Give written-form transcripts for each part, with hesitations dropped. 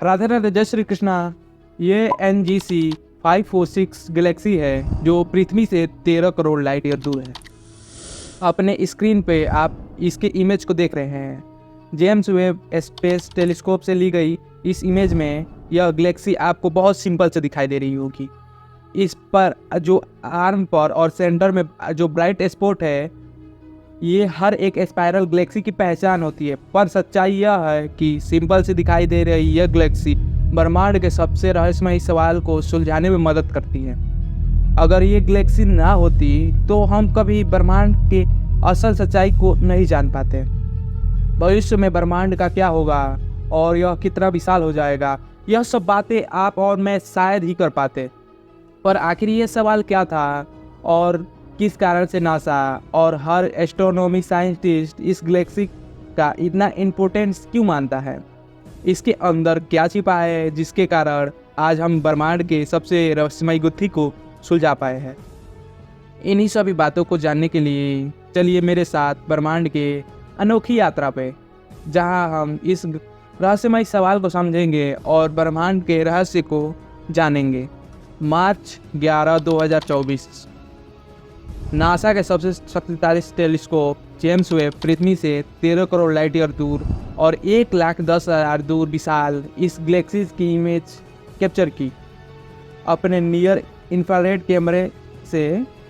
राधे राधे, जय श्री कृष्णा। ये NGC 546 Galaxy है जो पृथ्वी से 13 करोड़ लाइट ईयर दूर है। अपने स्क्रीन पे आप इसके इमेज को देख रहे हैं। जेम्स वेब स्पेस टेलीस्कोप से ली गई इस इमेज में यह गैलेक्सी आपको बहुत सिंपल से दिखाई दे रही होगी। इस पर जो आर्म पर और सेंटर में जो ब्राइट स्पॉट है, ये हर एक स्पाइरल गैलेक्सी की पहचान होती है। पर सच्चाई यह है कि सिंपल से दिखाई दे रही यह गैलेक्सी ब्रह्मांड के सबसे रहस्यमयी सवाल को सुलझाने में मदद करती है। अगर ये गैलेक्सी ना होती तो हम कभी ब्रह्मांड के असल सच्चाई को नहीं जान पाते। भविष्य में ब्रह्मांड का क्या होगा और यह कितना विशाल हो जाएगा, यह सब बातें आप और मैं शायद ही कर पाते। पर आखिर ये सवाल क्या था और किस कारण से नासा और हर एस्ट्रोनॉमी साइंटिस्ट इस गैलेक्सी का इतना इम्पोर्टेंस क्यों मानता है? इसके अंदर क्या छिपा है जिसके कारण आज हम ब्रह्मांड के सबसे रहस्यमयी गुत्थी को सुलझा पाए हैं? इन्हीं सभी बातों को जानने के लिए चलिए मेरे साथ ब्रह्मांड के अनोखी यात्रा पे, जहां हम इस रहस्यमयी सवाल को समझेंगे और ब्रह्मांड के रहस्य को जानेंगे। मार्च 11, 2024। नासा के सबसे शक्तिशाली टेलीस्कोप जेम्स वेब पृथ्वी से 13 करोड़ लाइट ईयर दूर और 1,10,000 दूर विशाल इस गैलेक्सी की इमेज कैप्चर की। अपने नियर इंफ्रारेड कैमरे से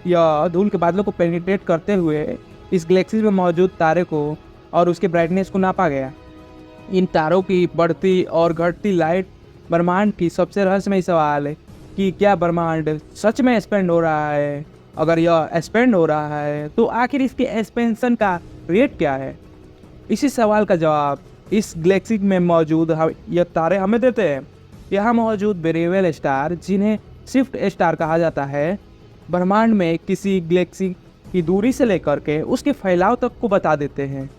यह धूल के बादलों को पेनिट्रेट करते हुए इस गैलेक्सी में मौजूद तारे को और उसके ब्राइटनेस को नापा गया। इन तारों की बढ़ती और घटती लाइट ब्रह्मांड की सबसे रहस्यमयी सवाल है कि क्या ब्रह्मांड सच में एक्सपेंड हो रहा है? अगर यह एक्सपेंड हो रहा है तो आखिर इसके एक्सपेंशन का रेट क्या है? इसी सवाल का जवाब इस गैलेक्सी में मौजूद यह तारे हमें देते हैं। यहाँ मौजूद वेरिएबल स्टार, जिन्हें शिफ्ट स्टार कहा जाता है, ब्रह्मांड में किसी गैलेक्सी की दूरी से लेकर के उसके फैलाव तक को बता देते हैं।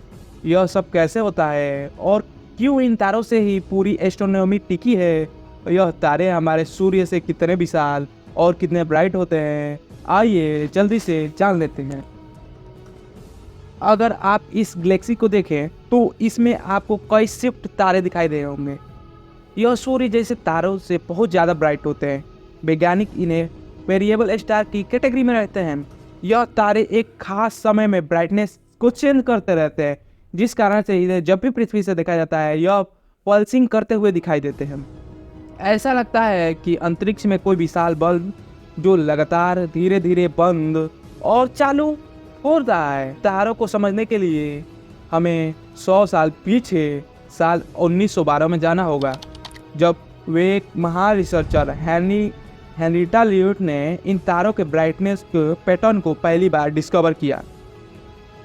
यह सब कैसे होता है और क्यों इन तारों से ही पूरी एस्ट्रोनॉमी टिकी है? यह तारे हमारे सूर्य से कितने विशाल और कितने ब्राइट होते हैं, आइए जल्दी से जान लेते हैं। अगर आप इस गैलेक्सी को देखें तो इसमें आपको कई शिफ्ट तारे दिखाई दे होंगे। यह सूर्य जैसे तारों से बहुत ज़्यादा ब्राइट होते हैं। वैज्ञानिक इन्हें वेरिएबल स्टार की कैटेगरी में रहते हैं। यह तारे एक खास समय में ब्राइटनेस को चेंज करते रहते हैं, जिस कारण से इन्हें जब भी पृथ्वी से देखा जाता है यह पल्सिंग करते हुए दिखाई देते हैं। ऐसा लगता है कि अंतरिक्ष में कोई विशाल बल्ब जो लगातार धीरे धीरे बंद और चालू हो रहा है। तारों को समझने के लिए हमें 100 साल पीछे साल 1912 में जाना होगा, जब वे एक महान रिसर्चर हेनरिटा ल्यूट ने इन तारों के ब्राइटनेस के पैटर्न को पहली बार डिस्कवर किया।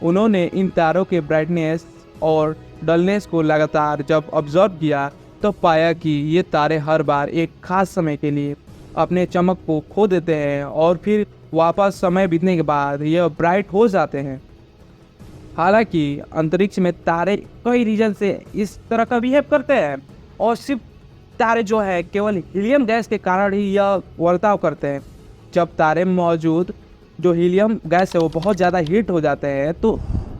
उन्होंने इन तारों के ब्राइटनेस और डलनेस को लगातार जब ऑब्जर्व किया तो पाया कि ये तारे हर बार एक खास समय के लिए अपने चमक को खो देते हैं और फिर वापस समय बीतने के बाद यह ब्राइट हो जाते हैं। हालांकि अंतरिक्ष में तारे कई रीजन से इस तरह का बिहेव करते हैं और सिर्फ तारे जो है केवल हीलियम गैस के कारण ही यह वर्ताव करते हैं। जब तारे मौजूद जो हीलियम गैस है वो बहुत ज़्यादा हीट हो जाते हैं तो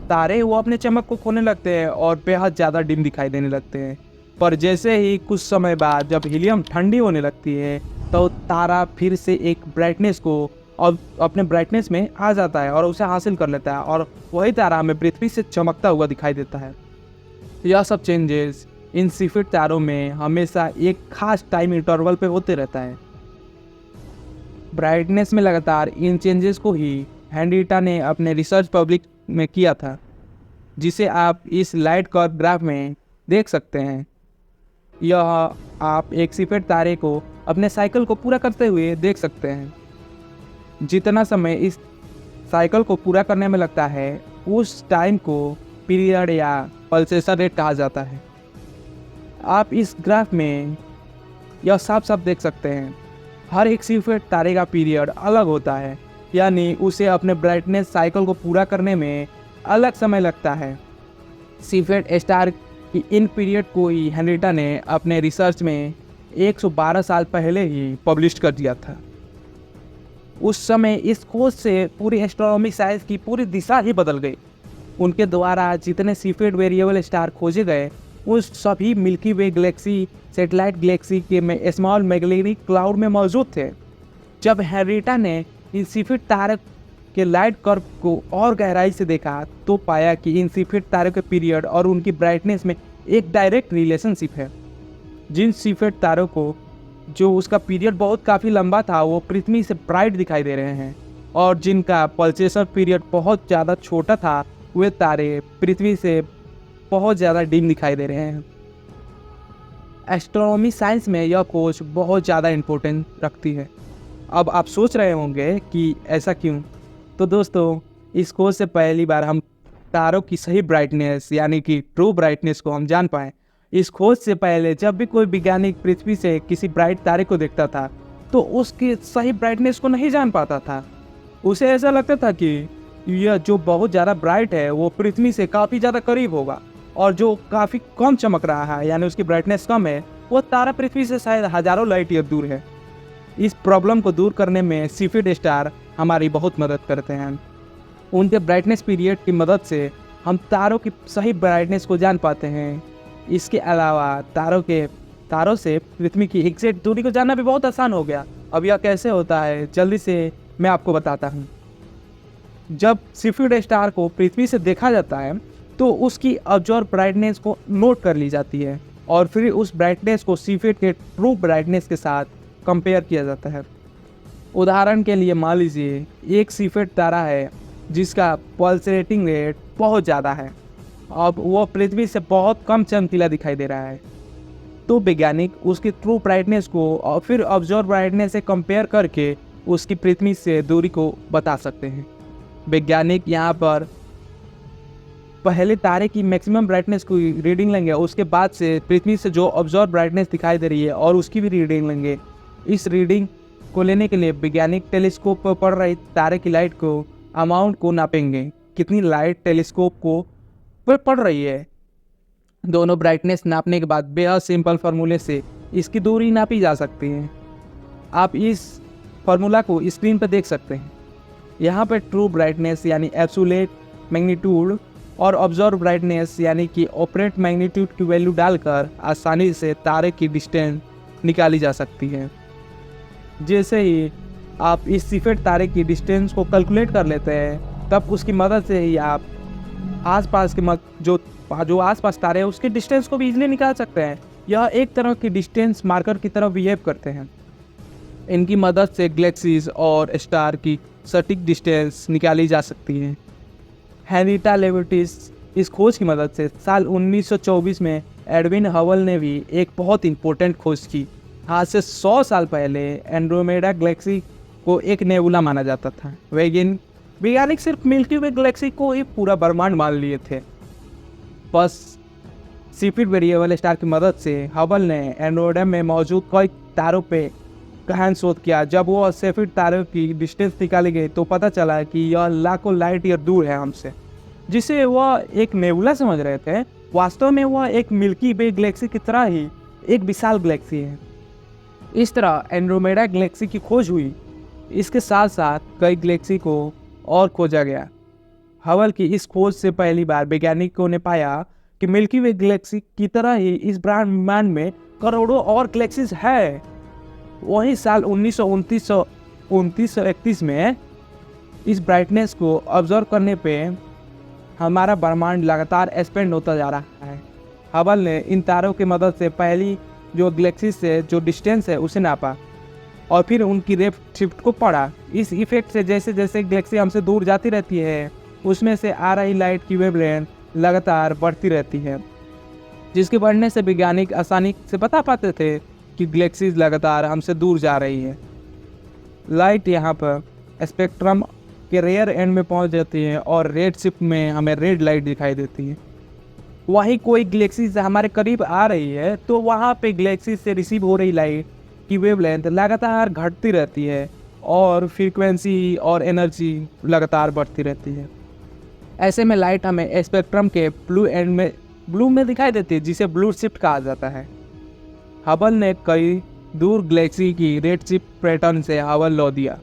तारे वो अपने चमक को खोने लगते हैं और बेहद ज़्यादा डिम दिखाई देने लगते हैं। पर जैसे ही कुछ समय बाद जब हीलियम ठंडी होने लगती है तो तारा फिर से एक ब्राइटनेस को और अपने ब्राइटनेस में आ जाता है और उसे हासिल कर लेता है और वही तारा हमें पृथ्वी से चमकता हुआ दिखाई देता है। यह सब चेंजेस इन शिफ्ट तारों में हमेशा एक खास टाइम इंटरवल पे होते रहता है। ब्राइटनेस में लगातार इन चेंजेस को ही हेनरिटा ने अपने रिसर्च पब्लिक में किया था, जिसे आप इस लाइट कर्व ग्राफ में देख सकते हैं। यह आप एक शिफ्ट तारे को अपने साइकिल को पूरा करते हुए देख सकते हैं। जितना समय इस साइकिल को पूरा करने में लगता है उस टाइम को पीरियड या पल्सेशन रेट कहा जाता है। आप इस ग्राफ में यह साफ साफ देख सकते हैं। हर एक शिफ्ट तारे का पीरियड अलग होता है, यानी उसे अपने ब्राइटनेस साइकिल को पूरा करने में अलग समय लगता है। शिफ्ट स्टार की इन पीरियड को ही हेनरिटा ने अपने रिसर्च में 112 साल पहले ही पब्लिश कर दिया था। उस समय इस खोज से पूरी एस्ट्रोनॉमी साइंस की पूरी दिशा ही बदल गई। उनके द्वारा जितने शिफ्ट वेरिएबल स्टार खोजे गए उस सभी मिल्की वे गैलेक्सी सैटेलाइट गैलेक्सी के में स्मॉल मैग्नेटिक क्लाउड में मौजूद थे। जब हेनरिटा ने इन सिफिड तारे के लाइट कर्व को और गहराई से देखा तो पाया कि इन सिफिड तारों के पीरियड और उनकी ब्राइटनेस में एक डायरेक्ट रिलेशनशिप है। जिन सिफिड तारों को जो उसका पीरियड बहुत काफ़ी लंबा था वो पृथ्वी से ब्राइट दिखाई दे रहे हैं, और जिनका पल्सेशन पीरियड बहुत ज़्यादा छोटा था वे तारे पृथ्वी से बहुत ज़्यादा डिम दिखाई दे रहे हैं। एस्ट्रोनॉमी साइंस में यह खोज बहुत ज़्यादा इम्पोर्टेंट रखती है। अब आप सोच रहे होंगे कि ऐसा क्यों? तो दोस्तों, इस खोज से पहली बार हम तारों की सही ब्राइटनेस यानी कि ट्रू ब्राइटनेस को हम जान पाएँ। इस खोज से पहले जब भी कोई वैज्ञानिक पृथ्वी से किसी ब्राइट तारे को देखता था तो उसकी सही ब्राइटनेस को नहीं जान पाता था। उसे ऐसा लगता था कि यह जो बहुत ज़्यादा ब्राइट है वो पृथ्वी से काफ़ी ज़्यादा करीब होगा, और जो काफ़ी कम चमक रहा है यानी उसकी ब्राइटनेस कम है वो तारा पृथ्वी से शायद हज़ारों लाइट ईयर दूर है। इस प्रॉब्लम को दूर करने में सिफिड स्टार हमारी बहुत मदद करते हैं। उनके ब्राइटनेस पीरियड की मदद से हम तारों की सही ब्राइटनेस को जान पाते हैं। इसके अलावा तारों से पृथ्वी की एग्जैक्ट दूरी को जानना भी बहुत आसान हो गया। अब यह कैसे होता है जल्दी से मैं आपको बताता हूँ। जब सिफिड स्टार को पृथ्वी से देखा जाता है तो उसकी ऑब्जर्व ब्राइटनेस को नोट कर ली जाती है और फिर उस ब्राइटनेस को सिफिड के ट्रू ब्राइटनेस के साथ कंपेयर किया जाता है। उदाहरण के लिए मान लीजिए एक सिफिड तारा है जिसका पल्सेटिंग रेट बहुत ज़्यादा है, अब वो पृथ्वी से बहुत कम चमकीला दिखाई दे रहा है, तो वैज्ञानिक उसकी ट्रू ब्राइटनेस को और फिर ऑब्जर्व ब्राइटनेस से कंपेयर करके उसकी पृथ्वी से दूरी को बता सकते हैं। वैज्ञानिक यहाँ पर पहले तारे की मैक्सिमम ब्राइटनेस को रीडिंग लेंगे, उसके बाद से पृथ्वी से जो ऑब्जर्व ब्राइटनेस दिखाई दे रही है और उसकी भी रीडिंग लेंगे। इस रीडिंग को लेने के लिए वैज्ञानिक टेलीस्कोप पर पड़ रही तारे की लाइट को अमाउंट को नापेंगे, कितनी लाइट टेलीस्कोप को पर पड़ रही है। दोनों ब्राइटनेस नापने के बाद बेहद सिंपल फार्मूले से इसकी दूरी नापी जा सकती है। आप इस फार्मूला को स्क्रीन पर देख सकते हैं। यहाँ पर ट्रू ब्राइटनेस यानी एब्सोल्यूट मैग्नीट्यूड और ऑब्जर्व ब्राइटनेस यानी कि ऑपरेट मैग्नीट्यूड की वैल्यू डालकर आसानी से तारे की डिस्टेंस निकाली जा सकती है। जैसे ही आप इस सिफिड तारे की डिस्टेंस को कैलकुलेट कर लेते हैं तब उसकी मदद से ही आप आसपास के जो आसपास तारे हैं उसके डिस्टेंस को भी इजीली निकाल सकते हैं। यह एक तरह की डिस्टेंस मार्कर की तरह बिहेव करते हैं। इनकी मदद से गैलेक्सीज और स्टार की सटीक डिस्टेंस निकाली जा सकती है। हेनरिटा लेविटिस इस खोज की मदद से साल 1924 में एडविन हबल ने भी एक बहुत इंपॉर्टेंट खोज की। आज से 100 साल पहले एंड्रोमेडा गैलेक्सी को एक नेबुला माना जाता था। वैज्ञानिक सिर्फ मिल्की वे गैलेक्सी को ही पूरा ब्रह्मांड मान लिए थे। बस सिफिड वेरिएबल स्टार की मदद से हबल ने एंड्रोमेडा में मौजूद कई तारों पे गहन शोध किया। जब वो सिफिड तारों की डिस्टेंस निकाली गई तो पता चला कि यह लाखों लाइट ईयर दूर है हमसे। जिसे वह एक नेबुला समझ रहे थे, वास्तव में वह एक मिल्की वे गैलेक्सी की तरह ही एक विशाल गैलेक्सी है। इस तरह एंड्रोमेडा गैलेक्सी की खोज हुई। इसके साथ साथ कई गैलेक्सी को और खोजा गया। हबल की इस खोज से पहली बार वैज्ञानिकों ने पाया कि मिल्की वे गैलेक्सी की तरह ही इस ब्रह्मांड में करोड़ों और गैलेक्सीज है। वही साल 1929-31 में इस ब्राइटनेस को ऑब्जर्व करने पे हमारा ब्रह्मांड लगातार एक्सपेंड होता जा रहा है। हबल ने इन तारों की मदद से पहली जो गैलेक्सी से जो डिस्टेंस है उसे नापा और फिर उनकी रेड शिफ्ट को पढ़ा। इस इफेक्ट से जैसे जैसे गैलेक्सी हमसे दूर जाती रहती है उसमें से आ रही लाइट की वेवलेंथ लगातार बढ़ती रहती है, जिसके बढ़ने से वैज्ञानिक आसानी से बता पाते थे कि गैलेक्सीज लगातार हमसे दूर जा रही है। लाइट यहाँ पर स्पेक्ट्रम के रेयर एंड में पहुँच जाती है और रेड शिफ्ट में हमें रेड लाइट दिखाई देती है। वहीं कोई गैलेक्सी से हमारे करीब आ रही है तो वहाँ पे गैलेक्सी से रिसीव हो रही लाइट की वेवलेंथ लगातार घटती रहती है और फ्रीक्वेंसी और एनर्जी लगातार बढ़ती रहती है। ऐसे में लाइट हमें स्पेक्ट्रम के ब्लू में दिखाई देती है, जिसे ब्लू शिफ्ट कहा जाता है। हबल ने कई दूर गैलेक्सी की रेड शिफ्ट पैटर्न से हबल लॉ दिया,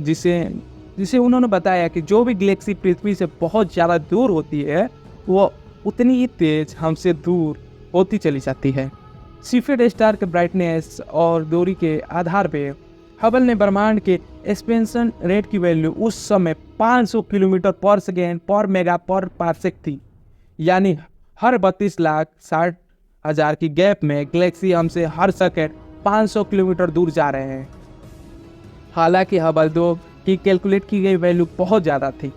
जिसे उन्होंने बताया कि जो भी गैलेक्सी पृथ्वी से बहुत ज़्यादा दूर होती है वो उतनी ही तेज हमसे दूर होती चली जाती है। सीफिड स्टार के ब्राइटनेस और दूरी के आधार पे हबल ने ब्रह्मांड के एक्सपेंशन रेट की वैल्यू उस समय 500 किलोमीटर पर सेकेंड पर मेगा पर पार्सेक थी। यानी हर 32,60,000 की गैप में गैलेक्सी हमसे हर सेकेंड 500 किलोमीटर दूर जा रहे हैं। हालांकि हबल 2 की कैलकुलेट की गई वैल्यू बहुत ज़्यादा थी।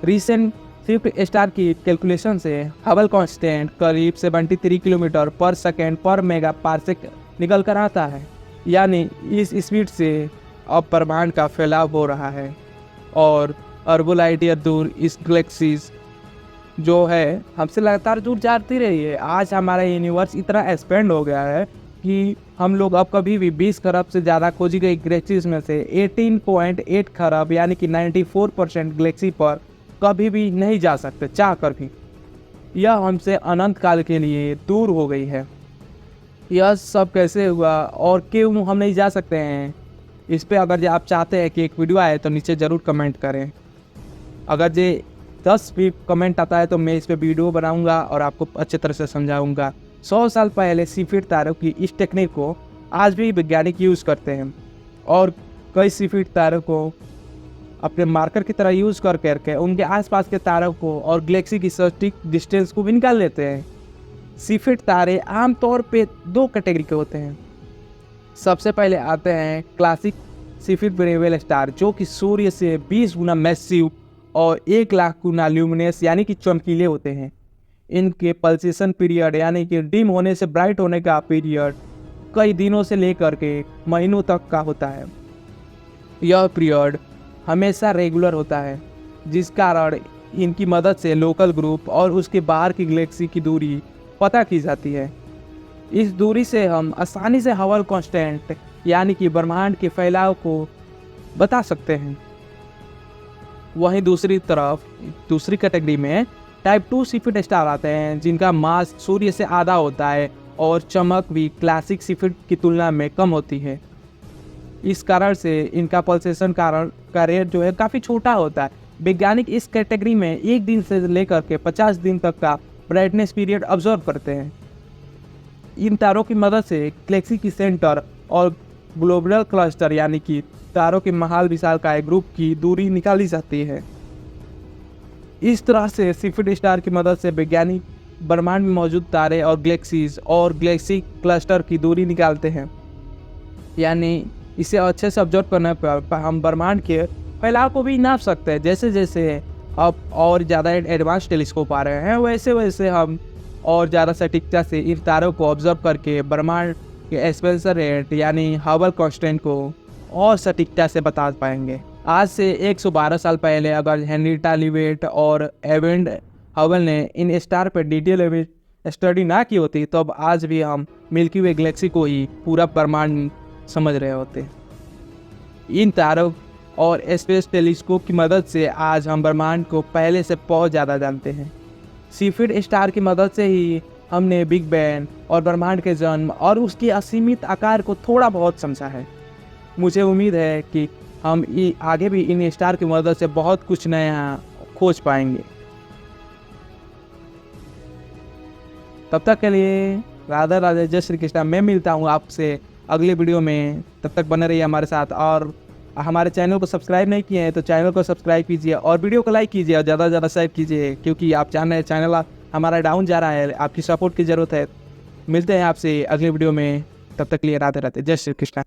रिसेंट स्विफ्ट स्टार की कैलकुलेशन से हबल कांस्टेंट करीब 73 किलोमीटर पर सेकेंड पर मेगा पार्सेक निकल कर आता है। यानी इस स्पीड से अब ब्रह्मांड का फैलाव हो रहा है और अरबों लाइट ईयर दूर इस गैलेक्सीज जो है हमसे लगातार दूर जाती रही है। आज हमारा यूनिवर्स इतना एक्सपेंड हो गया है कि हम लोग अब कभी भी 20 खरब से ज़्यादा खोजी गई गैलेक्सीज में से 18.8 खरब यानी कि 94% गैलेक्सी पर कभी भी नहीं जा सकते चाह कर भी। यह हमसे अनंत काल के लिए दूर हो गई है। यह सब कैसे हुआ और क्यों हम नहीं जा सकते हैं, इस पे अगर आप चाहते हैं कि एक वीडियो आए तो नीचे ज़रूर कमेंट करें। अगर जे 10 भी कमेंट आता है तो मैं इस पे वीडियो बनाऊंगा और आपको अच्छे तरह से समझाऊंगा। 100 साल पहले सीफिड तारों की इस टेक्निक को आज भी वैज्ञानिक यूज़ करते हैं और कई सीफिड तारों को अपने मार्कर की तरह यूज़ करके उनके आसपास के तारों को और गैलेक्सी की सटीक डिस्टेंस को भी निकाल लेते हैं। सीफिड तारे आमतौर पे 2 कैटेगरी के होते हैं। सबसे पहले आते हैं क्लासिक सीफिड वेरिएबल स्टार, जो कि सूर्य से 20 गुना मैसिव और 1 लाख गुना ल्यूमिनस यानी कि चमकीले होते हैं। इनके पल्सेशन पीरियड यानी कि डिम होने से ब्राइट होने का पीरियड कई दिनों से लेकर के महीनों तक का होता है। यह पीरियड हमेशा रेगुलर होता है, जिस कारण इनकी मदद से लोकल ग्रुप और उसके बाहर की गैलेक्सी की दूरी पता की जाती है। इस दूरी से हम आसानी से हबल कांस्टेंट यानी कि ब्रह्मांड के फैलाव को बता सकते हैं। वहीं दूसरी तरफ दूसरी कैटेगरी में टाइप 2 सीफिड स्टार आते हैं, जिनका मास सूर्य से आधा होता है और चमक भी क्लासिक सीफिड की तुलना में कम होती है। इस कारण से इनका पल्सेशन का रेट जो है काफ़ी छोटा होता है। वैज्ञानिक इस कैटेगरी में 1 दिन से लेकर के 50 दिन तक का ब्राइटनेस पीरियड ऑब्जर्व करते हैं। इन तारों की मदद से गैलेक्सी की सेंटर और ग्लोबुलर क्लस्टर यानी कि तारों के महाल विशालकाय ग्रुप की दूरी निकाली जाती है। इस तरह से सीफिड स्टार की मदद से वैज्ञानिक ब्रह्मांड में मौजूद तारे और गैलेक्सीज और गैलेक्सी क्लस्टर की दूरी निकालते हैं। यानी इसे अच्छे से ऑब्जर्व करने पर हम ब्रह्मांड के फैलाव को भी नाप सकते हैं। जैसे जैसे अब और ज़्यादा एडवांस टेलीस्कोप आ रहे हैं, वैसे वैसे हम और ज़्यादा सटीकता से इन तारों को ऑब्जर्व करके ब्रह्मांड के एक्सपेंशन रेट यानी हबल कांस्टेंट को और सटीकता से बता पाएंगे। आज से 112 साल पहले अगर हेनरिटा लीवेट और एवेंड हबल ने इन स्टार पर डिटेल स्टडी ना की होती तो अब आज भी हम मिल्की वे गैलेक्सी को ही पूरा ब्रह्मांड समझ रहे होते। इन तारों और स्पेस टेलीस्कोप की मदद से आज हम ब्रह्मांड को पहले से बहुत ज़्यादा जानते हैं। सीफिड स्टार की मदद से ही हमने बिग बैंग और ब्रह्मांड के जन्म और उसके असीमित आकार को थोड़ा बहुत समझा है। मुझे उम्मीद है कि हम आगे भी इन स्टार की मदद से बहुत कुछ नया खोज पाएंगे। तब तक के लिए राधे राधे, जय श्री कृष्णा। मैं मिलता हूँ आपसे अगले वीडियो में। तब तक बने रहिए हमारे साथ और हमारे चैनल को सब्सक्राइब नहीं किए हैं तो चैनल को सब्सक्राइब कीजिए और वीडियो को लाइक कीजिए और ज़्यादा से ज़्यादा शेयर कीजिए, क्योंकि आप जान रहे हैं चैनल हमारा डाउन जा रहा है। आपकी सपोर्ट की ज़रूरत है। मिलते हैं आपसे अगले वीडियो में। तब तक के लिए राधे राधे, जय श्री कृष्णा।